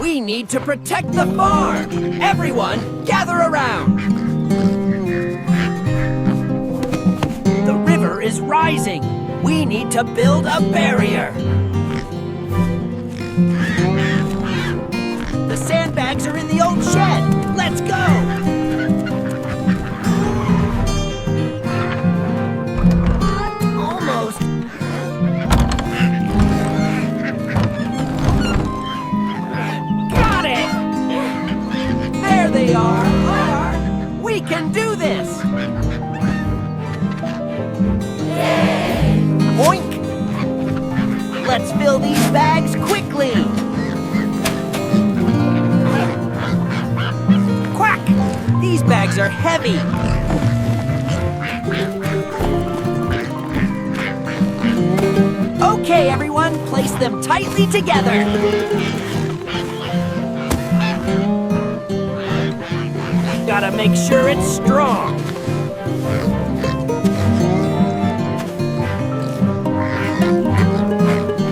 We need to protect the farm! Everyone, gather around! The river is rising! We need to build a barrier! The sandbags are in the old shed! Let's go! Almost! Got it! There they are! We can do this! Oink! Let's fill these bags quickly! Quack! These bags are heavy! Okay, everyone, place them tightly together! Gotta make sure it's strong!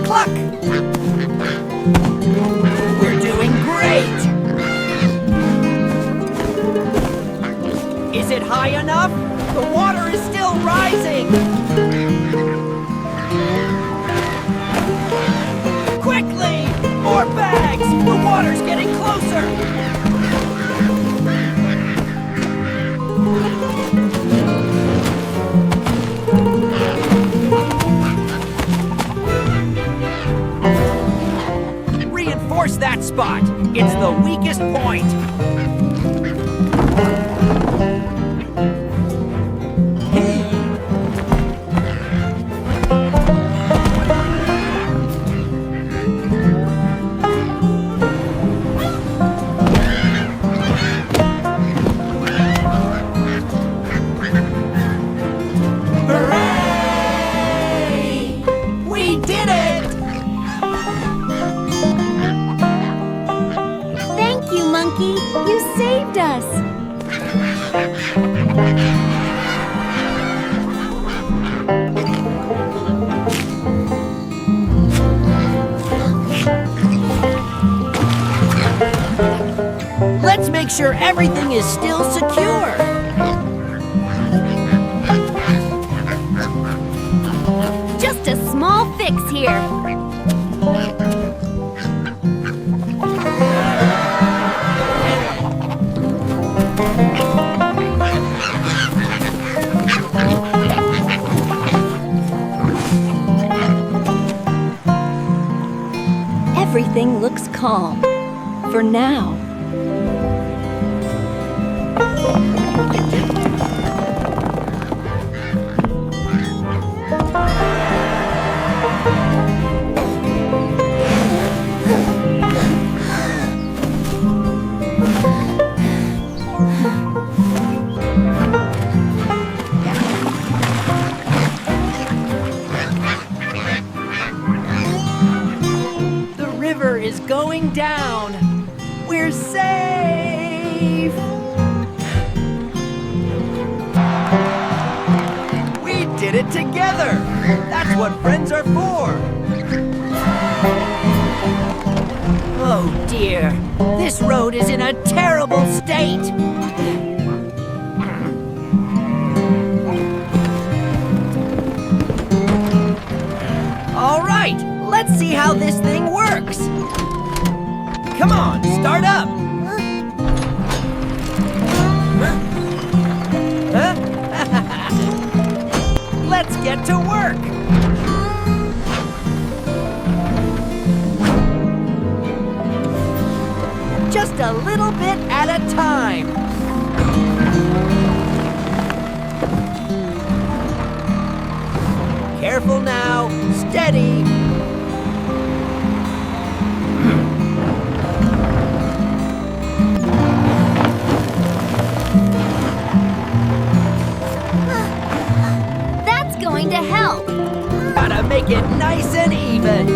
Cluck! We're doing great! Is it high enough? The water is still rising! Quickly! More bags! The water's getting closer! Reinforce that spot! It's the weakest point! You saved us! Let's make sure everything is still secure! Just a small fix here. Everything looks calm. For now. Is going down. We're safe. We did it together. That's what friends are for. Oh dear, this road is in a terrible state. All right, let's see how this thing works. Come on, start up! Let's get to work! Just a little bit at a time! Careful now, steady! To help. Gotta make it nice and even.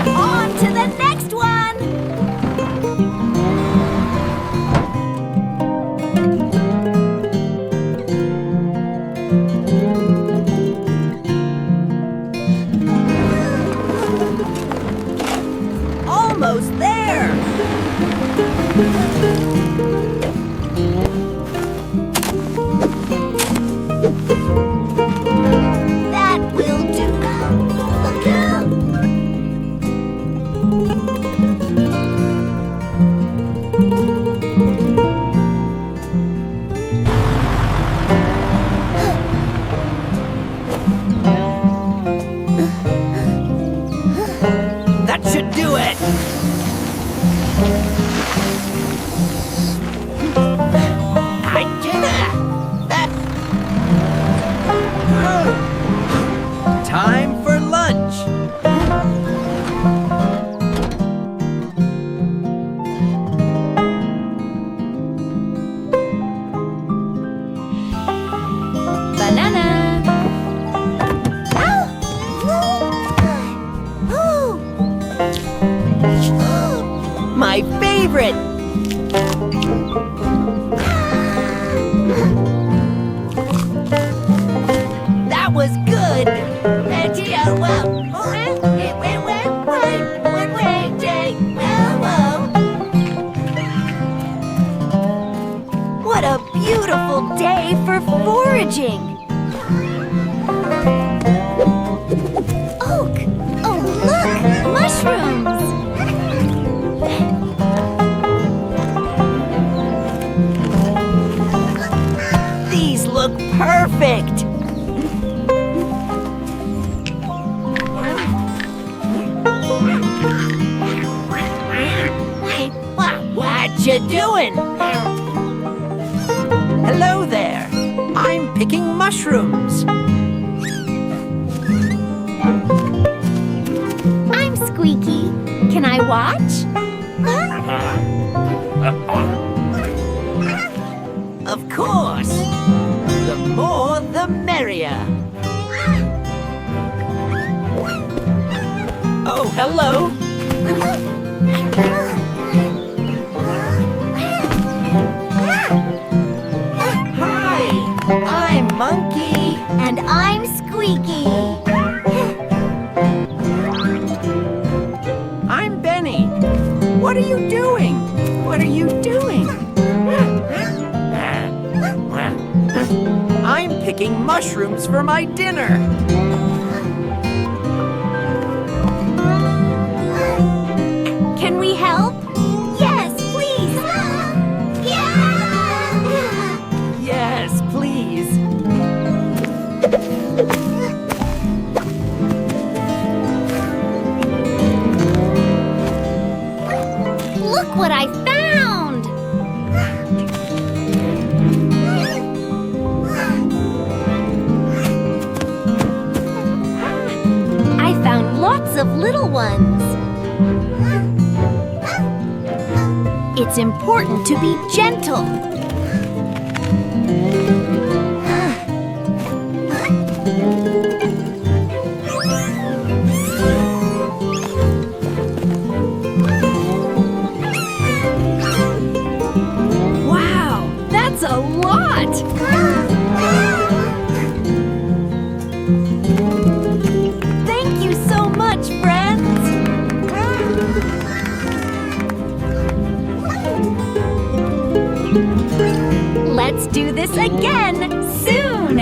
On to the next one. encouraging. Oak! Oh, look! Mushrooms! These look perfect! What you doing? Hello there. I'm picking mushrooms. I'm Squeaky. Can I watch? Of course. The more, the merrier. Oh, hello. Hi, I'm Monkey. And I'm Squeaky. I'm Benny. What are you doing? What are you doing? I'm picking mushrooms for my dinner. Can we help? Yes, please. Yes, please. Look what I found! I found lots of little ones. It's important to be gentle. Wow, that's a lot! Thank you so much, friends! Let's do this again soon!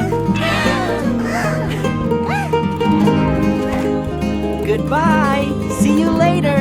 Goodbye. See you later.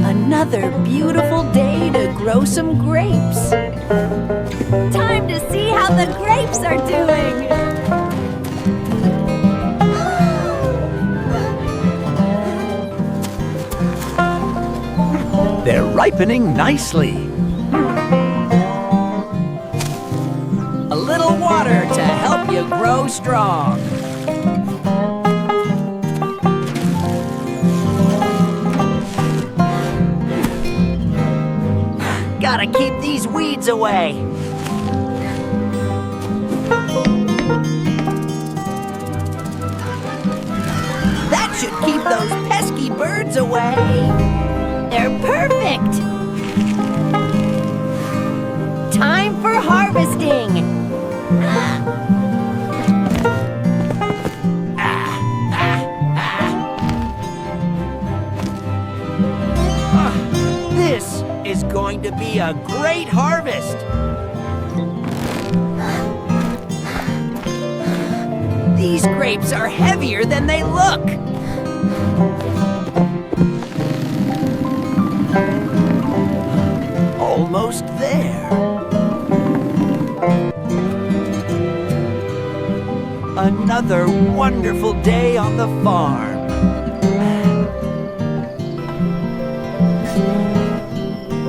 Another beautiful day to grow some grapes. Time to see how the grapes are doing! They're ripening nicely. A little water to help you grow strong. Gotta keep these weeds away. That should keep those pesky birds away. They're perfect! Time for harvesting! This is going to be a great harvest. These grapes are heavier than they look. Almost there. Another wonderful day on the farm.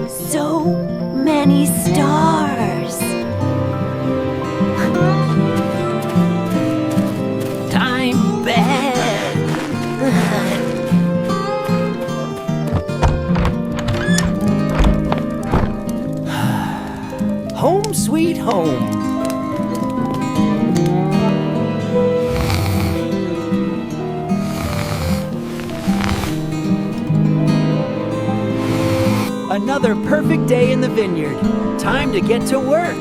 So many stars. Time bed. Home sweet home. Another perfect day in the vineyard. Time to get to work.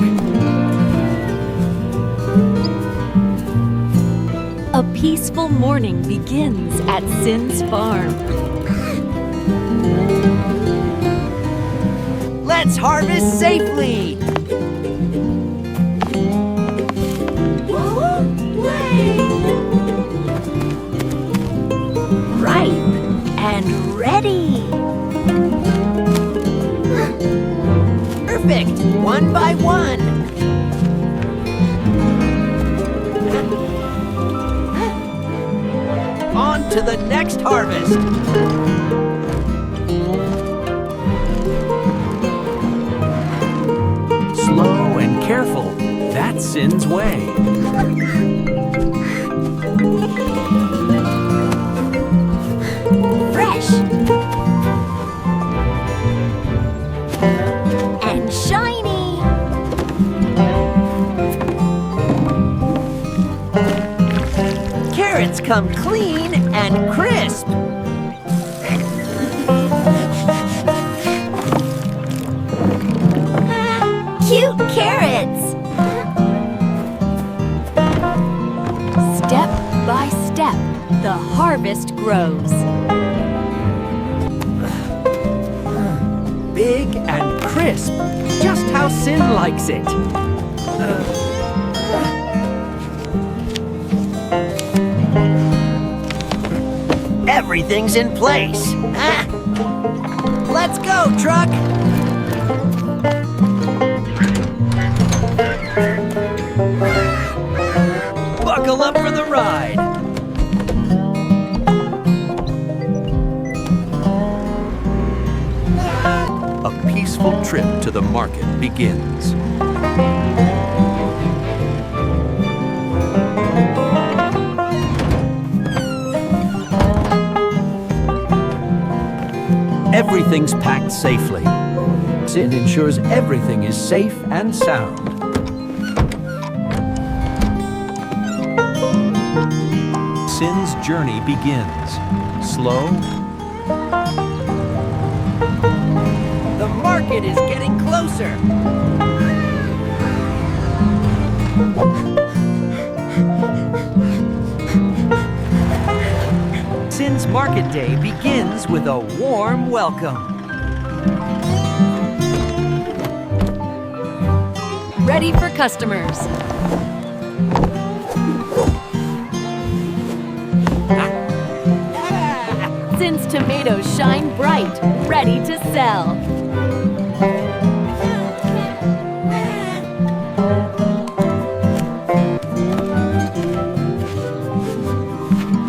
A peaceful morning begins at Sin's farm. Let's harvest safely. Ripe and ready. Perfect, one by one. On to the next harvest. Slow and careful, that's Sin's way. Fresh and shiny. Carrots come clean and crisp. Cute carrots. Step by step, the harvest grows. Big and crisp, just how Sin likes it. Everything's in place. Ah. Let's go, truck. Buckle up for the ride. A peaceful trip to the market begins. Everything's packed safely. Sin ensures everything is safe and sound. Sin's journey begins. Slow The market is getting closer. Sin's market day begins with a warm welcome. Ready for customers. Sin's tomatoes shine bright, ready to sell.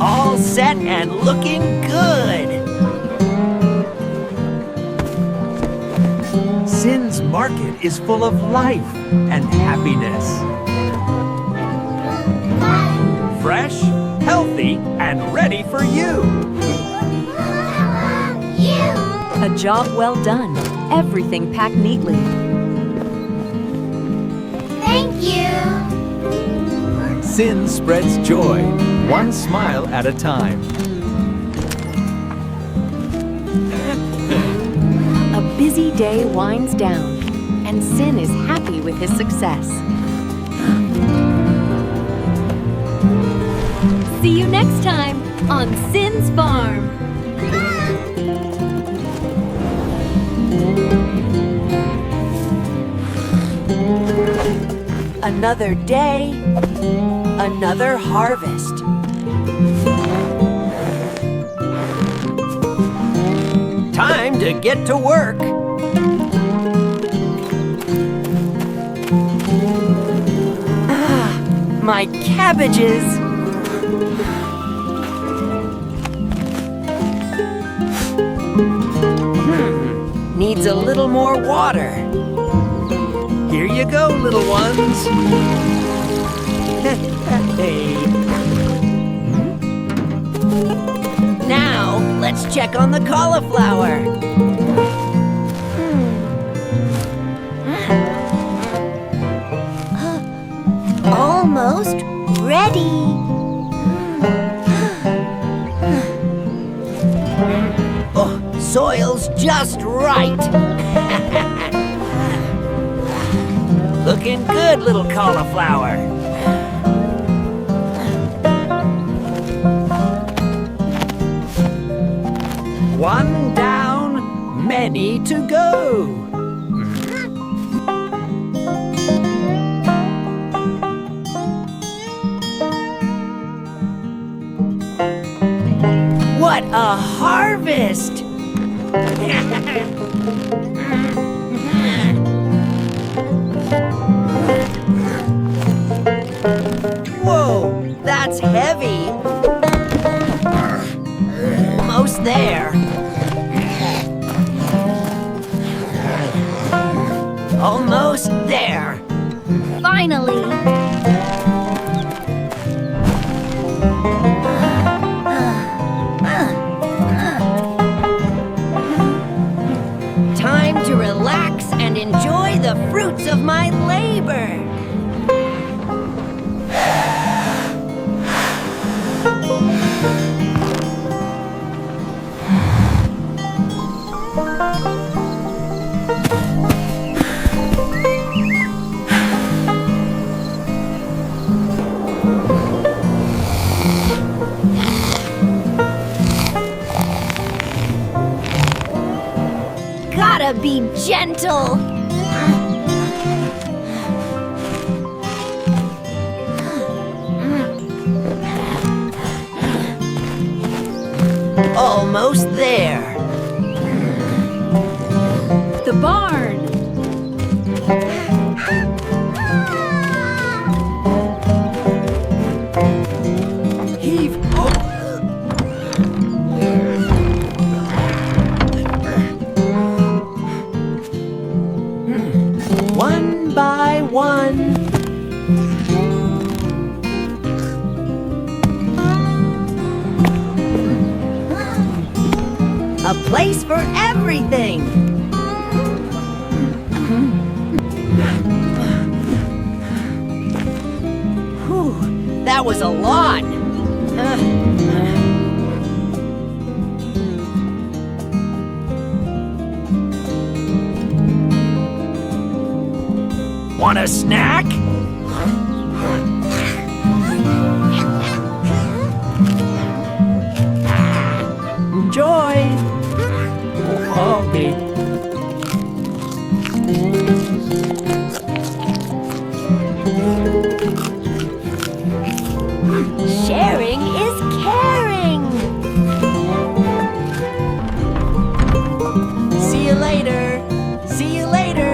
All set and looking good. Sin's market is full of life and happiness. Fresh, healthy, and ready for you. A job well done. Everything packed neatly. Thank you. Sin spreads joy, one smile at a time. A busy day winds down, and Sin is happy with his success. See you next time on Sin's Farm. Another day, another harvest. Time to get to work. Ah, my cabbages. needs a little more water. Here you go, little ones. Hey. Now, let's check on the cauliflower. Almost ready. Oh, soil's just right. Looking good, little cauliflower. One down, many to go. What a harvest! Whoa, that's heavy. Almost there. Almost there. Finally. Time to relax and enjoy the fruits of my labor. Gotta be gentle. Almost there. The barn. Heave. One by one. A place for everything. Whew, that was a lot. Want a snack? Enjoy. Okay. Sharing is caring. See you later. See you later.